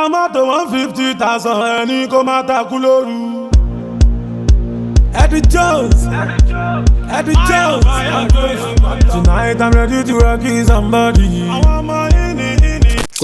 Amato 150,000 any come atakuloru. Eddie Jones, Eddie Jones. Tonight I'm ready to rock somebody.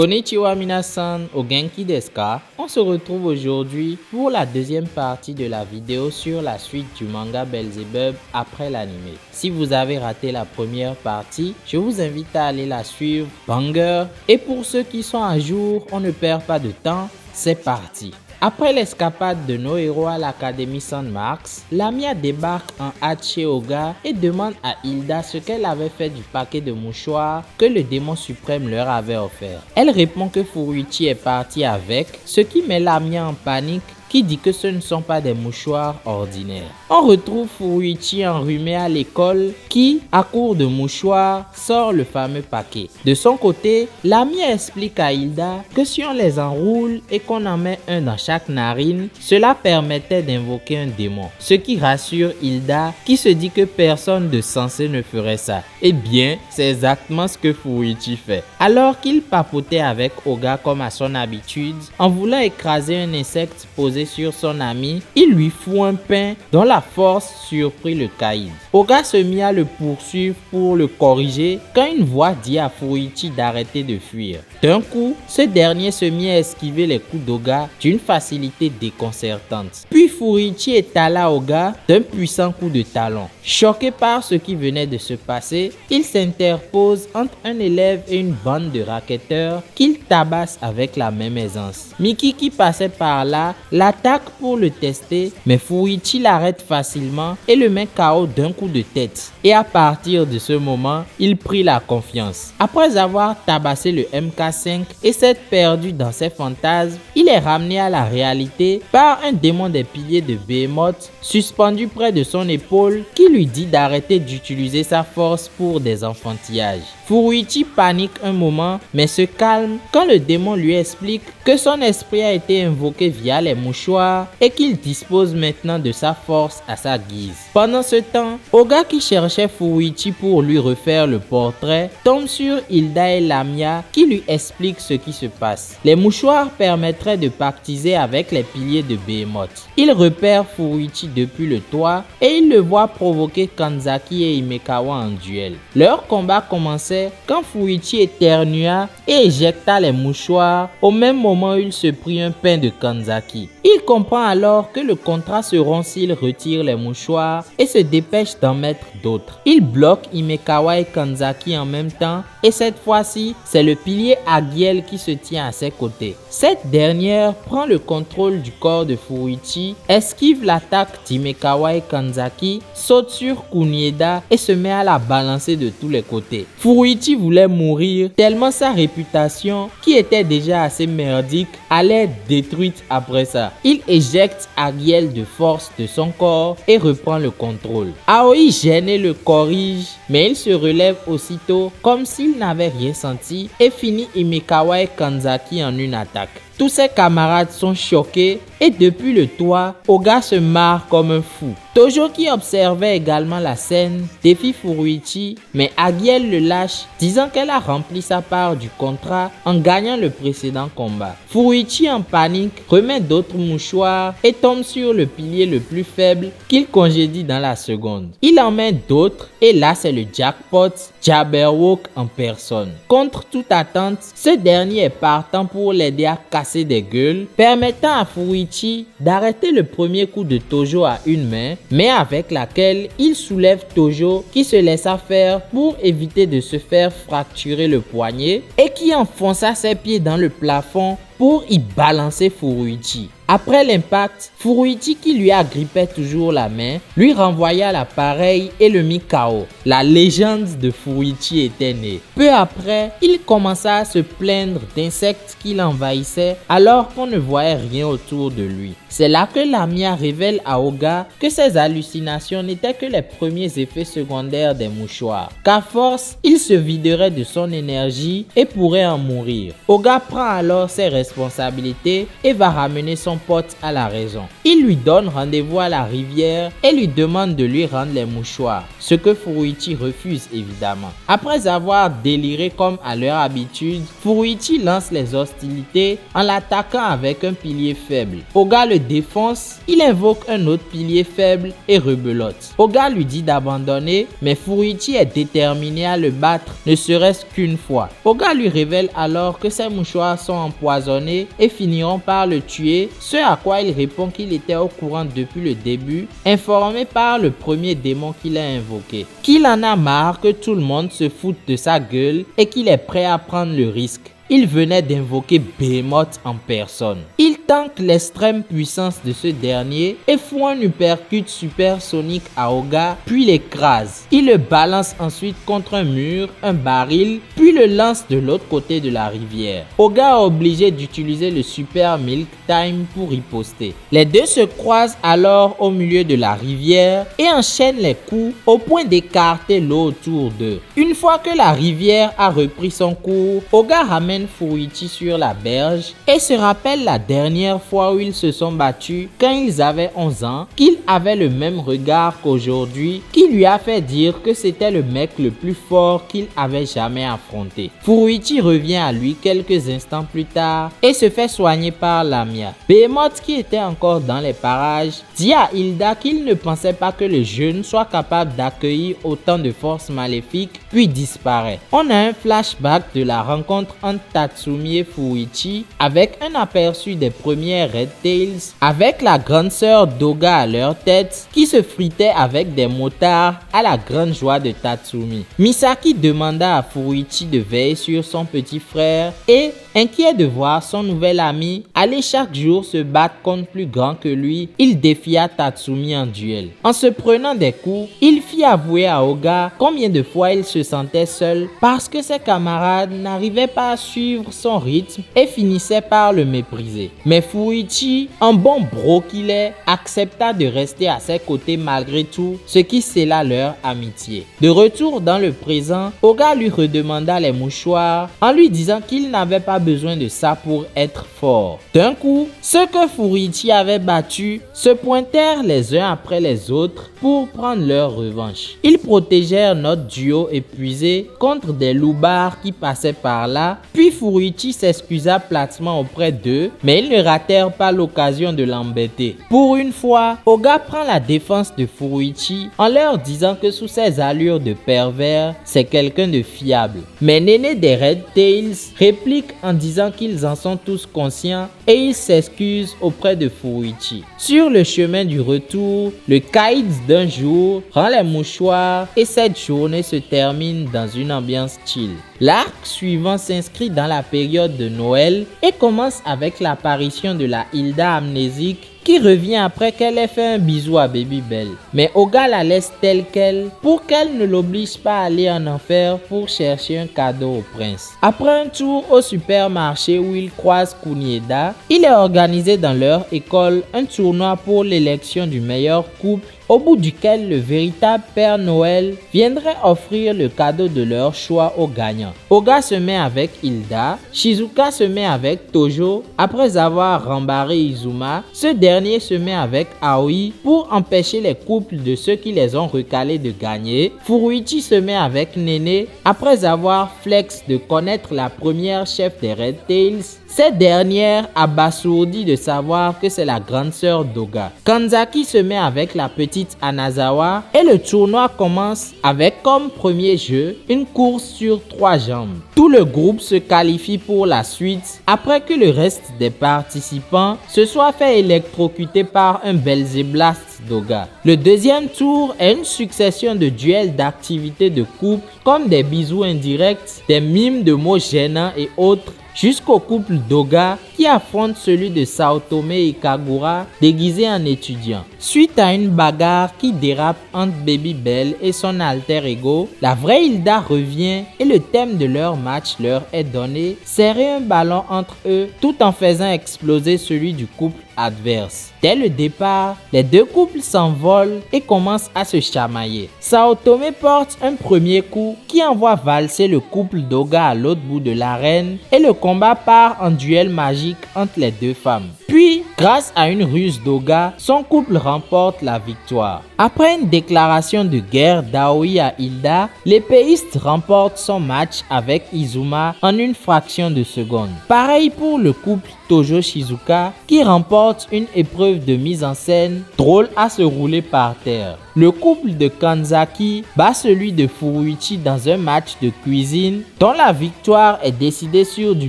Konnichiwa minasan, au Genki desu ka? On se retrouve aujourd'hui pour la deuxième partie de la vidéo sur la suite du manga Belzebub après l'anime. Si vous avez raté la première partie, je vous invite à aller la suivre, banger. Et pour ceux qui sont à jour, on ne perd pas de temps, c'est parti. Après l'escapade de nos héros à l'Académie San Marks, Lamia débarque en hâte chez Oga et demande à Hilda ce qu'elle avait fait du paquet de mouchoirs que le démon suprême leur avait offert. Elle répond que Furuichi est parti avec, ce qui met Lamia en panique, qui dit que ce ne sont pas des mouchoirs ordinaires. On retrouve Furuichi enrhumé à l'école qui, à court de mouchoirs, sort le fameux paquet. De son côté, Lamia explique à Hilda que si on les enroule et qu'on en met un dans chaque narine, cela permettait d'invoquer un démon. Ce qui rassure Hilda qui se dit que personne de sensé ne ferait ça. Eh bien, c'est exactement ce que Furuichi fait. Alors qu'il papotait avec Oga comme à son habitude, en voulant écraser un insecte posé sur son ami, il lui fout un pain dont la force surprit le caïd. Oga se mit à le poursuivre pour le corriger quand une voix dit à Furuichi d'arrêter de fuir. D'un coup, ce dernier se mit à esquiver les coups d'Oga d'une facilité déconcertante. Puis Furuichi étala Oga d'un puissant coup de talon. Choqué par ce qui venait de se passer, il s'interpose entre un élève et une bande de racketteurs qu'il tabasse avec la même aisance. Miki qui passait par là l'attaque pour le tester, mais Furuichi l'arrête facilement et le met KO d'un coup de tête. Et à partir de ce moment, il prit la confiance. Après avoir tabassé le MK5 et s'être perdu dans ses fantasmes, il est ramené à la réalité par un démon des piliers de Behemoth suspendu près de son épaule qui lui dit d'arrêter d'utiliser sa force pour des enfantillages. Furuichi panique un moment mais se calme quand le démon lui explique que son esprit a été invoqué via les mouchoirs et qu'il dispose maintenant de sa force à sa guise. Pendant ce temps, Oga qui cherchait Furuichi pour lui refaire le portrait tombe sur Hilda et Lamia qui lui expliquent ce qui se passe. Les mouchoirs permettraient de pactiser avec les piliers de Behemoth. Il repère Furuichi depuis le toit et il le voit provoquer Kanzaki et Himekawa en duel. Leur combat commençait quand Furuichi éternua et éjecta les mouchoirs au même moment où il se prit un pain de Kanzaki. Il comprend alors que le contrat se rompt s'il retire les mouchoirs et se dépêche d'en mettre d'autres. Il bloque Himekawa et Kanzaki en même temps et cette fois-ci, c'est le pilier Agiel qui se tient à ses côtés. Cette dernière prend le contrôle du corps de Furuichi, esquive l'attaque d'Himekawa et Kanzaki, saute sur Kunieda et se met à la balancer de tous les côtés. Furuichi voulait mourir tellement sa réputation, qui était déjà assez merdique, allait être détruite après ça. Il éjecte Agiel de force de son corps et reprend le contrôle. Aoi gêné le corrige, mais il se relève aussitôt comme s'il n'avait rien senti et finit Himekawa et Kanzaki en une attaque. Tous ses camarades sont choqués et depuis le toit, Oga se marre comme un fou. Tojo qui observait également la scène défie Furuichi, mais Agiel le lâche, disant qu'elle a rempli sa part du contrat en gagnant le précédent combat. Furuichi en panique remet d'autres mouchoirs et tombe sur le pilier le plus faible qu'il congédie dans la seconde. Il en met d'autres et là c'est le jackpot, Jabberwock en personne. Contre toute attente, ce dernier est partant pour l'aider à casser des gueules, permettant à Furuichi d'arrêter le premier coup de Tojo à une main, mais avec laquelle il soulève Tojo qui se laissa faire pour éviter de se faire fracturer le poignet et qui enfonça ses pieds dans le plafond pour y balancer Furuichi. Après l'impact, Furuichi qui lui agrippait toujours la main, lui renvoya l'appareil et le mit KO. La légende de Furuichi était née. Peu après, il commença à se plaindre d'insectes qui l'envahissaient alors qu'on ne voyait rien autour de lui. C'est là que Lamia révèle à Oga que ses hallucinations n'étaient que les premiers effets secondaires des mouchoirs, qu'à force, il se viderait de son énergie et pourrait en mourir. Oga prend alors ses responsabilités et va ramener son pote à la raison. Il lui donne rendez-vous à la rivière et lui demande de lui rendre les mouchoirs, ce que Furuichi refuse évidemment. Après avoir déliré comme à leur habitude, Furuichi lance les hostilités en l'attaquant avec un pilier faible. Oga le défonce, il invoque un autre pilier faible et rebelote. Oga lui dit d'abandonner, mais Furuichi est déterminé à le battre, ne serait-ce qu'une fois. Oga lui révèle alors que ses mouchoirs sont empoisonnés et finiront par le tuer, ce à quoi il répond qu'il était au courant depuis le début, informé par le premier démon qu'il a invoqué. Qu'il en a marre que tout le monde se foute de sa gueule et qu'il est prêt à prendre le risque. Il venait d'invoquer Behemoth en personne. Il tanque l'extrême puissance de ce dernier et fout un uppercut supersonique à Oga, puis l'écrase. Il le balance ensuite contre un mur, un baril, puis le lance de l'autre côté de la rivière. Oga est obligé d'utiliser le Super Milk Time pour riposter. Les deux se croisent alors au milieu de la rivière et enchaînent les coups au point d'écarter l'eau autour d'eux. Une fois que la rivière a repris son cours, Oga ramène Furuichi sur la berge et se rappelle la dernière fois où ils se sont battus quand ils avaient 11 ans, qu'il avait le même regard qu'aujourd'hui, qui lui a fait dire que c'était le mec le plus fort qu'il avait jamais affronté. Furuichi revient à lui quelques instants plus tard et se fait soigner par Lamia. Behemoth, qui était encore dans les parages, dit à Hilda qu'il ne pensait pas que le jeune soit capable d'accueillir autant de forces maléfiques, puis disparaît. On a un flashback de la rencontre entre Tatsumi et Furuichi avec un aperçu des premières Red Tails avec la grande sœur d'Oga à leur tête qui se fritait avec des motards à la grande joie de Tatsumi. Misaki demanda à Furuichi de veiller sur son petit frère et, inquiet de voir son nouvel ami aller chaque jour se battre contre plus grand que lui, il défia Tatsumi en duel. En se prenant des coups, il fit avouer à Oga combien de fois il se sentait seul parce que ses camarades n'arrivaient pas à suivre son rythme et finissaient par le mépriser. Mais Furuichi, un bon bro qu'il est, accepta de rester à ses côtés malgré tout, ce qui scella leur amitié. De retour dans le présent, Oga lui redemanda les mouchoirs en lui disant qu'il n'avait pas besoin de ça pour être fort. D'un coup, ceux que Furuichi avait battus se pointèrent les uns après les autres pour prendre leur revanche. Ils protégèrent notre duo épuisé contre des loupards qui passaient par là, puis Furuichi s'excusa platement auprès d'eux, mais ils ne ratèrent pas l'occasion de l'embêter. Pour une fois, Oga prend la défense de Furuichi en leur disant que sous ses allures de pervers, c'est quelqu'un de fiable. Mais Néné des Red Tails réplique en disant qu'ils en sont tous conscients et ils s'excusent auprès de Furuichi. Sur le chemin du retour, le caïd d'un jour rend les mouchoirs et cette journée se termine dans une ambiance chill. L'arc suivant s'inscrit dans la période de Noël et commence avec l'apparition de la Hilda amnésique qui revient après qu'elle ait fait un bisou à Babybel. Mais Oga la laisse telle qu'elle pour qu'elle ne l'oblige pas à aller en enfer pour chercher un cadeau au prince. Après un tour au supermarché où il croise Kunieda, il est organisé dans leur école un tournoi pour l'élection du meilleur couple, au bout duquel le véritable Père Noël viendrait offrir le cadeau de leur choix aux gagnants. Oga se met avec Hilda, Shizuka se met avec Tojo. Après avoir rembarré Izuma, ce dernier se met avec Aoi pour empêcher les couples de ceux qui les ont recalés de gagner. Furuichi se met avec Néné après avoir flex de connaître la première chef des Red Tails. Cette dernière abasourdie de savoir que c'est la grande sœur d'Oga. Kanzaki se met avec la petite Anazawa et le tournoi commence avec comme premier jeu une course sur 3 jambes. Tout le groupe se qualifie pour la suite après que le reste des participants se soit fait électrocuter par un Belzeblast d'Oga. Le deuxième tour est une succession de duels d'activités de couple comme des bisous indirects, des mimes de mots gênants et autres, jusqu'au couple d'Oga qui affronte celui de Saotome et Kagura déguisé en étudiant. suite à une bagarre qui dérape entre Babybel et son alter ego, la vraie Hilda revient et le thème de leur match leur est donné, serrer un ballon entre eux tout en faisant exploser celui du couple adverse. Dès le départ, les deux couples s'envolent et commencent à se chamailler. Sao Tomé porte un premier coup qui envoie valser le couple d'Oga à l'autre bout de l'arène et le combat part en duel magique entre les deux femmes. Puis, grâce à une ruse d'Oga, son couple remporte la victoire. Après une déclaration de guerre d'Aoi à Hilda, l'épéiste remporte son match avec Izuma en une fraction de seconde. Pareil pour le couple Tojo Shizuka qui remporte une épreuve de mise en scène drôle à se rouler par terre. Le couple de Kanzaki bat celui de Furuichi dans un match de cuisine dont la victoire est décidée sur du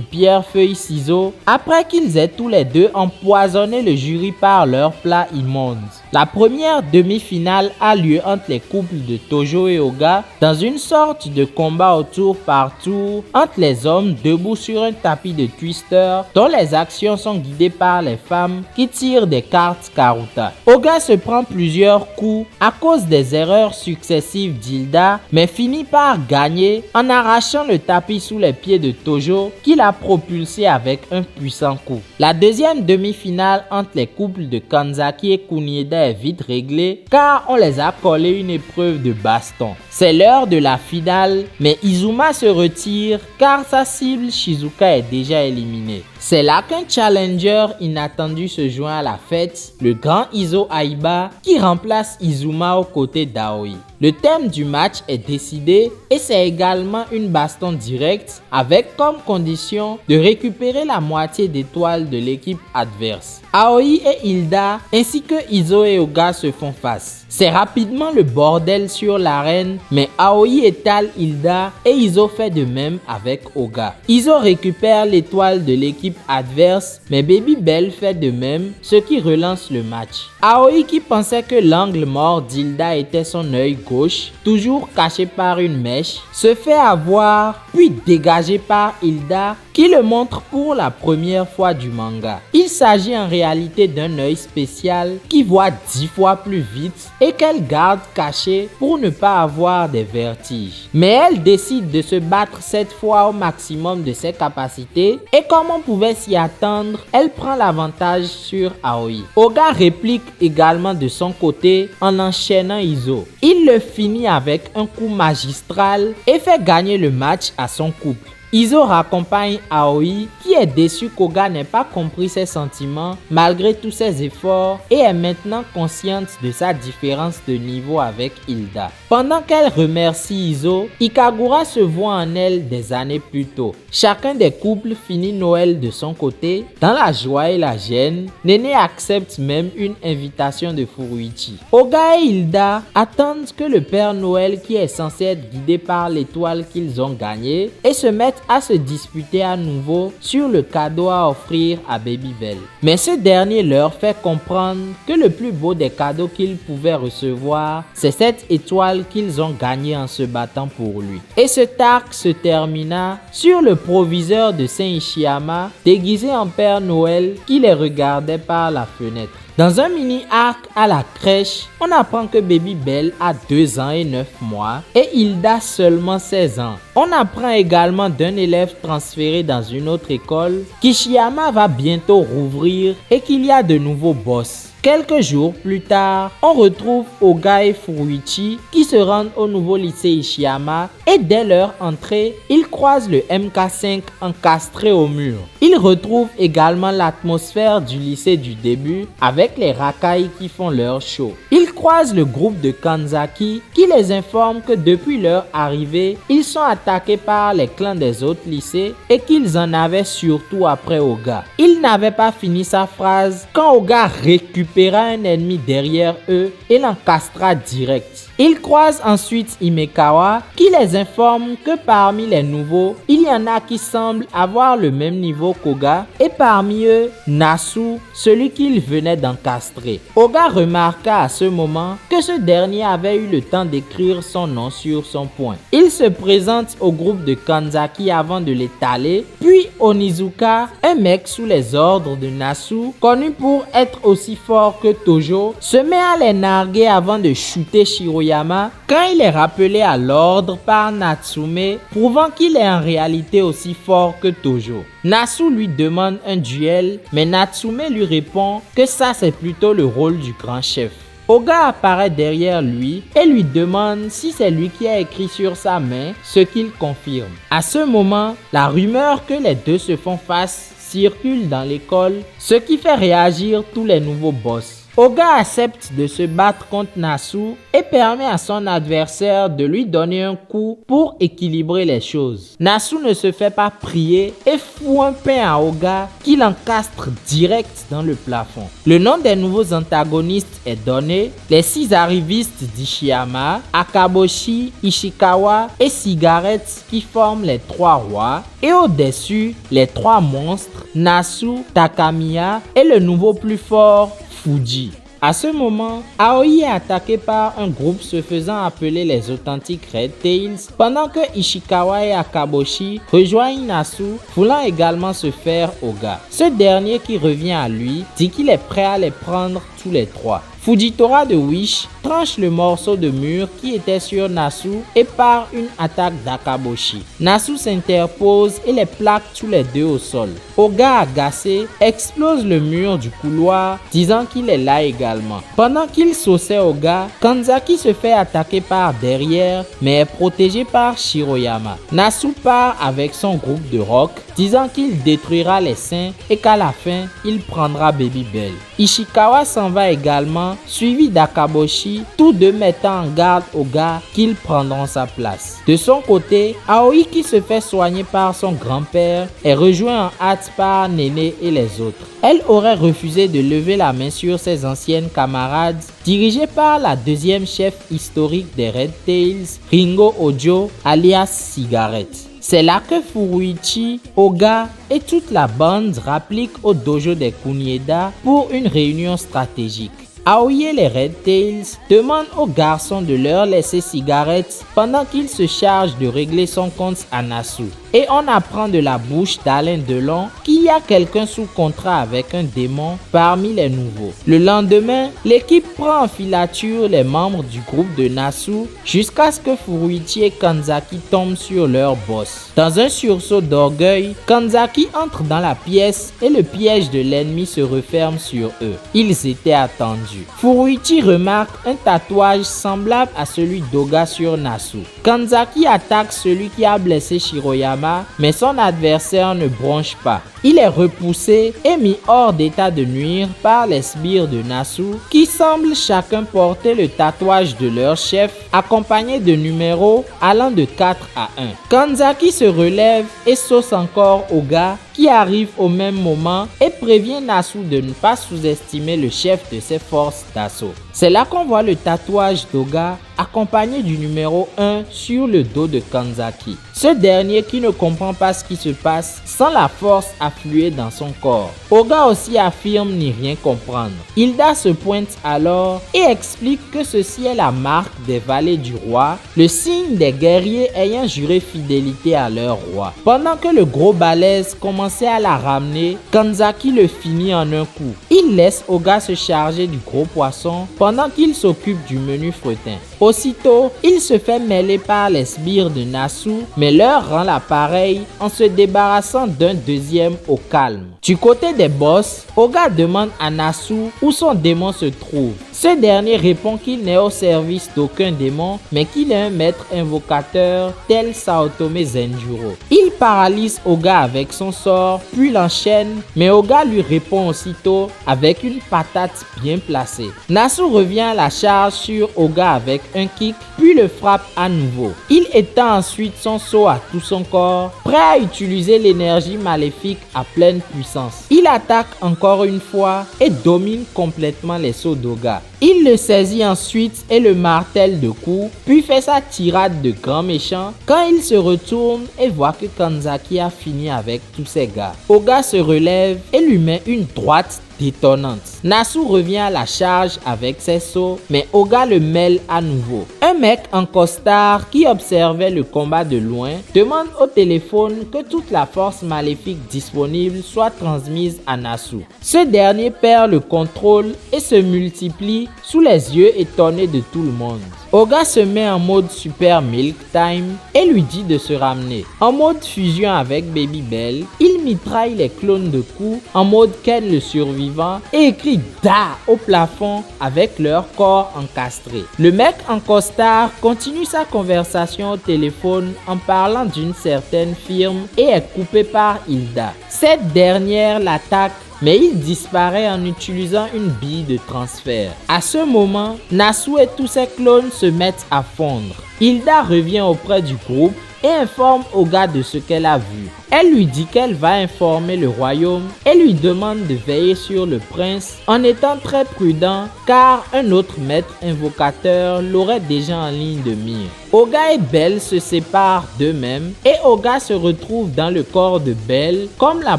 pierre-feuille-ciseaux après qu'ils aient tous les deux empoisonné le jury par leur plat immonde. La première demi-finale a lieu entre les couples de Tojo et Oga dans une sorte de combat au tour par tour entre les hommes debout sur un tapis de twister dont les actions sont guidées par les femmes qui tirent des cartes Karuta. Oga se prend plusieurs coups à cause des erreurs successives d'Hilda, mais finit par gagner en arrachant le tapis sous les pieds de Tojo qui l'a propulsé avec un puissant coup. La deuxième demi-finale entre les couples de Kanzaki et Kunieda est vite réglée car on les a collé une épreuve de baston. C'est l'heure de la finale, mais Izuma se retire car sa cible Shizuka est déjà éliminée. C'est là qu'un challenger inattendu se joint à la fête, le grand Izo Aiba qui remplace Izuma aux côtés d'Aoi. Le thème du match est décidé et c'est également une baston directe avec comme condition de récupérer la moitié d'étoiles de l'équipe adverse. Aoi et Hilda ainsi que Izo et Oga se font face. C'est rapidement le bordel sur l'arène, mais Aoi étale Hilda et Izo fait de même avec Oga. Izo récupère l'étoile de l'équipe adverse, mais Babybel fait de même, ce qui relance le match. Aoi, qui pensait que l'angle mort d'Hilda était son œil gauche, toujours caché par une mèche, se fait avoir puis dégagé par Hilda qui le montre pour la première fois du manga. Il s'agit en réalité d'un œil spécial qui voit 10 fois plus vite et qu'elle garde caché pour ne pas avoir des vertiges. Mais elle décide de se battre cette fois au maximum de ses capacités et comme on pouvait s'y attendre, elle prend l'avantage sur Aoi. Oga réplique également de son côté en enchaînant Izo. Il le finit avec un coup magistral et fait gagner le match à son couple. Izo raccompagne Aoi qui est déçu qu'Oga n'ait pas compris ses sentiments malgré tous ses efforts et est maintenant consciente de sa différence de niveau avec Hilda. Pendant qu'elle remercie Izo, Ikagura se voit en elle des années plus tôt. Chacun des couples finit Noël de son côté. Dans la joie et la gêne, Nene accepte même une invitation de Furuichi. Oga et Hilda attendent que le Père Noël qui est censé être guidé par l'étoile qu'ils ont gagnée et se mettent à se disputer à nouveau sur le cadeau à offrir à Babybel. Mais ce dernier leur fait comprendre que le plus beau des cadeaux qu'ils pouvaient recevoir, c'est cette étoile qu'ils ont gagnée en se battant pour lui. Et cet arc se termina sur le proviseur de Saint-Ishiyama déguisé en Père Noël qui les regardait par la fenêtre. Dans un mini-arc à la crèche, on apprend que Babybel a 2 ans et 9 mois et Hilda seulement 16 ans. On apprend également d'un élève transféré dans une autre école qu'Ishiyama va bientôt rouvrir et qu'il y a de nouveaux boss. Quelques jours plus tard, on retrouve Oga et Furuichi qui se rendent au nouveau lycée Ishiyama et dès leur entrée, ils croisent le MK5 encastré au mur. Ils retrouvent également l'atmosphère du lycée du début avec les racailles qui font leur show. Ils croisent le groupe de Kanzaki qui les informe que depuis leur arrivée, ils sont attaqués par les clans des autres lycées et qu'ils en avaient surtout après Oga. Il n'avait pas fini sa phrase quand Oga récupéra un ennemi derrière eux et l'encastra direct. Ils croisent ensuite Himekawa qui les informe que parmi les nouveaux, il y en a qui semblent avoir le même niveau qu'Oga et parmi eux, Nasu, celui qu'il venait d'encastrer. Oga remarqua à ce moment moment que ce dernier avait eu le temps d'écrire son nom sur son poing. Il se présente au groupe de Kanzaki avant de l'étaler, puis Onizuka, un mec sous les ordres de Nasu, connu pour être aussi fort que Tojo, se met à les narguer avant de shooter Shiroyama quand il est rappelé à l'ordre par Natsume, prouvant qu'il est en réalité aussi fort que Tojo. Nasu lui demande un duel, mais Natsume lui répond que ça c'est plutôt le rôle du grand chef. Oga apparaît derrière lui et lui demande si c'est lui qui a écrit sur sa main, ce qu'il confirme. À ce moment, la rumeur que les deux se font face circule dans l'école, ce qui fait réagir tous les nouveaux boss. Oga accepte de se battre contre Nasu et permet à son adversaire de lui donner un coup pour équilibrer les choses. Nasu ne se fait pas prier et fout un pain à Oga qui l'encastre direct dans le plafond. Le nom des nouveaux antagonistes est donné, les 6 arrivistes d'Ishiyama, Akaboshi, Ishikawa et Cigarette qui forment les 3 rois, et au-dessus, les 3 monstres, Nasu, Takamiya et le nouveau plus fort, Fuji. À ce moment, Aoi est attaqué par un groupe se faisant appeler les authentiques Red Tails, pendant que Ishikawa et Akaboshi rejoignent Nasu, voulant également se faire Oga. Ce dernier qui revient à lui dit qu'il est prêt à les prendre tous les 3. Fujitora de Wish tranche le morceau de mur qui était sur Nasu et part une attaque d'Akaboshi. Nasu s'interpose et les plaque tous les deux au sol. Oga, agacé, explose le mur du couloir, disant qu'il est là également. Pendant qu'il sauçait Oga, Kanzaki se fait attaquer par derrière, mais est protégé par Shiroyama. Nasu part avec son groupe de rock, disant qu'il détruira les saints et qu'à la fin, il prendra Baby Bell. Ishikawa s'en va également, suivi d'Akaboshi, tous deux mettant en garde Oga qu'ils prendront sa place. De son côté, Aoi qui se fait soigner par son grand-père est rejoint en hâte par Nene et les autres. Elle aurait refusé de lever la main sur ses anciennes camarades, dirigées par la deuxième chef historique des Red Tails, Ringo Ojo, alias Cigarette. C'est là que Furuichi, Oga et toute la bande rappliquent au dojo des Kunieda pour une réunion stratégique. Aoi et les Red Tails demandent au garçon de leur laisser Cigarette pendant qu'il se charge de régler son compte à Nasu. Et on apprend de la bouche d'Alain Delon qu'il y a quelqu'un sous contrat avec un démon parmi les nouveaux. Le lendemain, l'équipe prend en filature les membres du groupe de Nasu jusqu'à ce que Furuichi et Kanzaki tombent sur leur boss. Dans un sursaut d'orgueil, Kanzaki entre dans la pièce et le piège de l'ennemi se referme sur eux. Ils étaient attendus. Furuichi remarque un tatouage semblable à celui d'Oga sur Nasu. Kanzaki attaque celui qui a blessé Shiroyama, mais son adversaire ne bronche pas. Il est repoussé et mis hors d'état de nuire par les sbires de Nasu qui semblent chacun porter le tatouage de leur chef accompagné de numéros allant de 4 à 1. Kanzaki se relève et sauce encore Oga qui arrive au même moment et prévient Nasu de ne pas sous-estimer le chef de ses forces d'assaut. C'est là qu'on voit le tatouage d'Oga accompagné du numéro 1 sur le dos de Kanzaki. Ce dernier qui ne comprend pas ce qui se passe sent la force affluer dans son corps. Oga aussi affirme n'y rien comprendre. Hilda se pointe alors et explique que ceci est la marque des valets du roi, le signe des guerriers ayant juré fidélité à leur roi. Pendant que le gros balèze commençait à la ramener, Kanzaki le finit en un coup. Il laisse Oga se charger du gros poisson pendant qu'il s'occupe du menu fretin. Aussitôt, il se fait mêler par les sbires de Nasu, mais leur rend l'appareil en se débarrassant d'un deuxième au calme. Du côté des boss, Oga demande à Nasu où son démon se trouve. Ce dernier répond qu'il n'est au service d'aucun démon, mais qu'il est un maître invocateur tel Saotome Zenjuro. Il paralyse Oga avec son sort, puis l'enchaîne, mais Oga lui répond aussitôt avec une patate bien placée. Nasu revient à la charge sur Oga avec un kick, puis le frappe à nouveau. Il étend ensuite son saut à tout son corps, prêt à utiliser l'énergie maléfique à pleine puissance. Il attaque encore une fois et domine complètement les sauts d'Oga. Il le saisit ensuite et le martèle de coups, puis fait sa tirade de grand méchant quand il se retourne et voit que Kanzaki a fini avec tous ses gars. Oga se relève et lui met une droite détonnante. Nasu revient à la charge avec ses sauts, mais Oga le mêle à nouveau. Un mec en costard qui observait le combat de loin demande au téléphone que toute la force maléfique disponible soit transmise à Nasu. Ce dernier perd le contrôle et se multiplie sous les yeux étonnés de tout le monde. Oga se met en mode Super Milk Time et lui dit de se ramener. En mode fusion avec Baby Bell, il mitraille les clones de coups en mode Ken le survivant et écrit DA au plafond avec leur corps encastrés. Le mec en costard continue sa conversation au téléphone en parlant d'une certaine firme et est coupé par Hilda. Cette dernière l'attaque, mais il disparaît en utilisant une bille de transfert. À ce moment, Nasu et tous ses clones se mettent à fondre. Hilda revient auprès du groupe et informe Oga de ce qu'elle a vu. Elle lui dit qu'elle va informer le royaume et lui demande de veiller sur le prince en étant très prudent car un autre maître invocateur l'aurait déjà en ligne de mire. Oga et Bell se séparent d'eux-mêmes et Oga se retrouve dans le corps de Bell comme la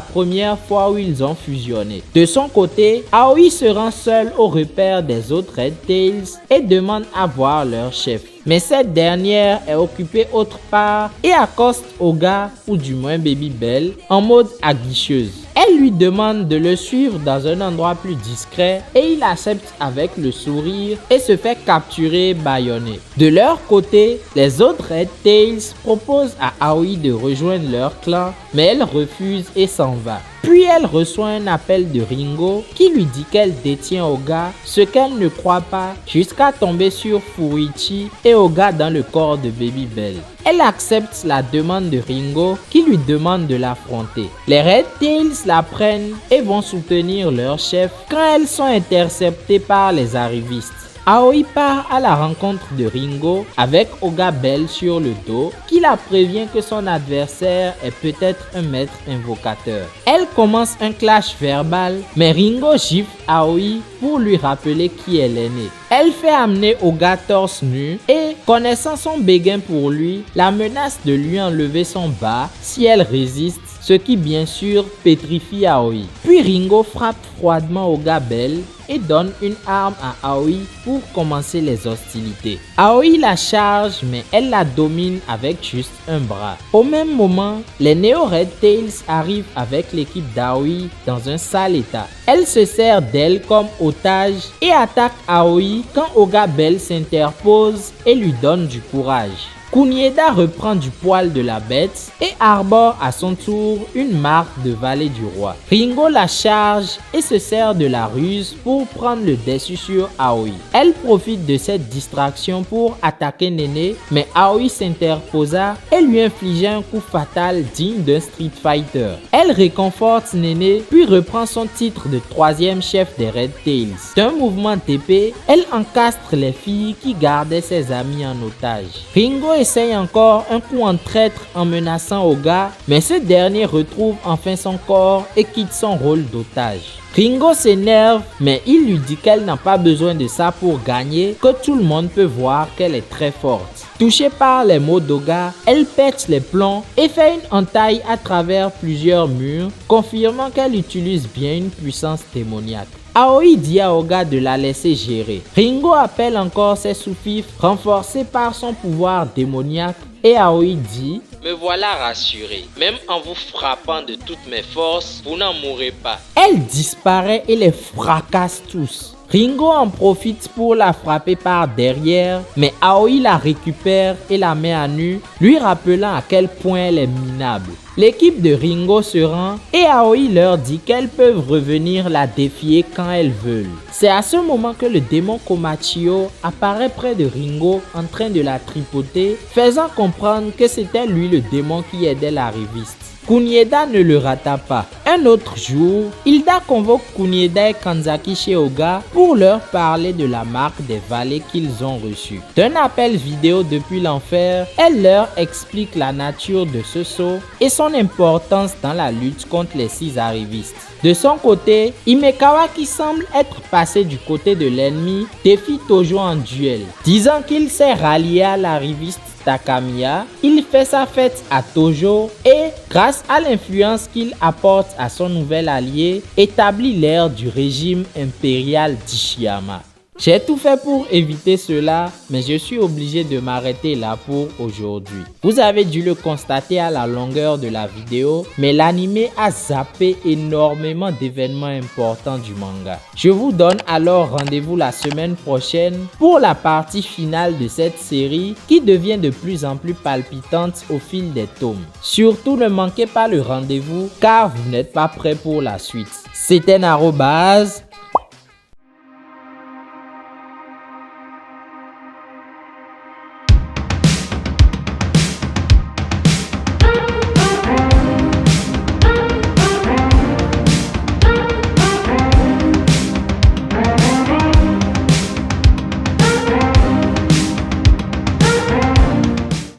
première fois où ils ont fusionné. De son côté, Aoi se rend seule au repère des autres Red Tails et demande à voir leur chef. Mais cette dernière est occupée autre part et accoste Oga, ou du moins Baby Bell, en mode aguicheuse. Elle lui demande de le suivre dans un endroit plus discret et il accepte avec le sourire et se fait capturer et bâillonner. De leur côté, les autres Red Tails proposent à Aoi de rejoindre leur clan, mais elle refuse et s'en va. Puis elle reçoit un appel de Ringo qui lui dit qu'elle détient Oga, ce qu'elle ne croit pas, jusqu'à tomber sur Furuichi et Oga dans le corps de Baby Bell. Elle accepte la demande de Ringo qui lui demande de l'affronter. Les Red Tails la prennent et vont soutenir leur chef quand elles sont interceptées par les arrivistes. Aoi part à la rencontre de Ringo avec Oga Bell sur le dos qui la prévient que son adversaire est peut-être un maître invocateur. Elle commence un clash verbal mais Ringo gifle Aoi pour lui rappeler qui elle est née. Elle fait amener Oga torse nu et, connaissant son béguin pour lui, la menace de lui enlever son bas si elle résiste, ce qui bien sûr pétrifie Aoi. Puis Ringo frappe froidement Oga Bell et donne une arme à Aoi pour commencer les hostilités. Aoi la charge mais elle la domine avec juste un bras. Au même moment, les Neo Red Tails arrivent avec l'équipe d'Aoi dans un sale état. Elle se sert d'elle comme otage et attaque Aoi quand Oga Bell s'interpose et lui donne du courage. Kunieda reprend du poil de la bête et arbore à son tour une marque de valet du roi. Ringo la charge et se sert de la ruse pour prendre le dessus sur Aoi. Elle profite de cette distraction pour attaquer Nene, mais Aoi s'interposa et lui infligea un coup fatal digne d'un Street Fighter. Elle réconforte Nene puis reprend son titre de troisième chef des Red Tails. D'un mouvement d'épée, elle encastre les filles qui gardaient ses amis en otage. Ringo essaye encore un coup en traître en menaçant Oga, mais ce dernier retrouve enfin son corps et quitte son rôle d'otage. Ringo s'énerve, mais il lui dit qu'elle n'a pas besoin de ça pour gagner, que tout le monde peut voir qu'elle est très forte. Touchée par les mots d'Oga, elle pète les plombs et fait une entaille à travers plusieurs murs, confirmant qu'elle utilise bien une puissance démoniaque. Aoi dit à Oga de la laisser gérer. Ringo appelle encore ses sous-fifres renforcés par son pouvoir démoniaque et Aoi dit « Me voilà rassuré, même en vous frappant de toutes mes forces, vous n'en mourrez pas. » Elle disparaît et les fracasse tous. Ringo en profite pour la frapper par derrière, mais Aoi la récupère et la met à nu, lui rappelant à quel point elle est minable. L'équipe de Ringo se rend et Aoi leur dit qu'elles peuvent revenir la défier quand elles veulent. C'est à ce moment que le démon Komachio apparaît près de Ringo en train de la tripoter, faisant comprendre que c'était lui le démon qui aidait la riviste. Kunieda ne le rata pas. Un autre jour, Hilda convoque Kunieda et Kanzaki chez Oga pour leur parler de la marque des valets qu'ils ont reçus. D'un appel vidéo depuis l'enfer, elle leur explique la nature de ce sceau et son importance dans la lutte contre les 6 arrivistes. De son côté, Himekawa, qui semble être passé du côté de l'ennemi, défie Tojo en duel. Disant qu'il s'est rallié à l'arriviste Takamiya, il fait sa fête à Tojo et, grâce à l'influence qu'il apporte à son nouvel allié, établit l'ère du régime impérial d'Ishiyama. J'ai tout fait pour éviter cela, mais je suis obligé de m'arrêter là pour aujourd'hui. Vous avez dû le constater à la longueur de la vidéo, mais l'anime a zappé énormément d'événements importants du manga. Je vous donne alors rendez-vous la semaine prochaine pour la partie finale de cette série qui devient de plus en plus palpitante au fil des tomes. Surtout ne manquez pas le rendez-vous car vous n'êtes pas prêts pour la suite. C'était Naro Baz.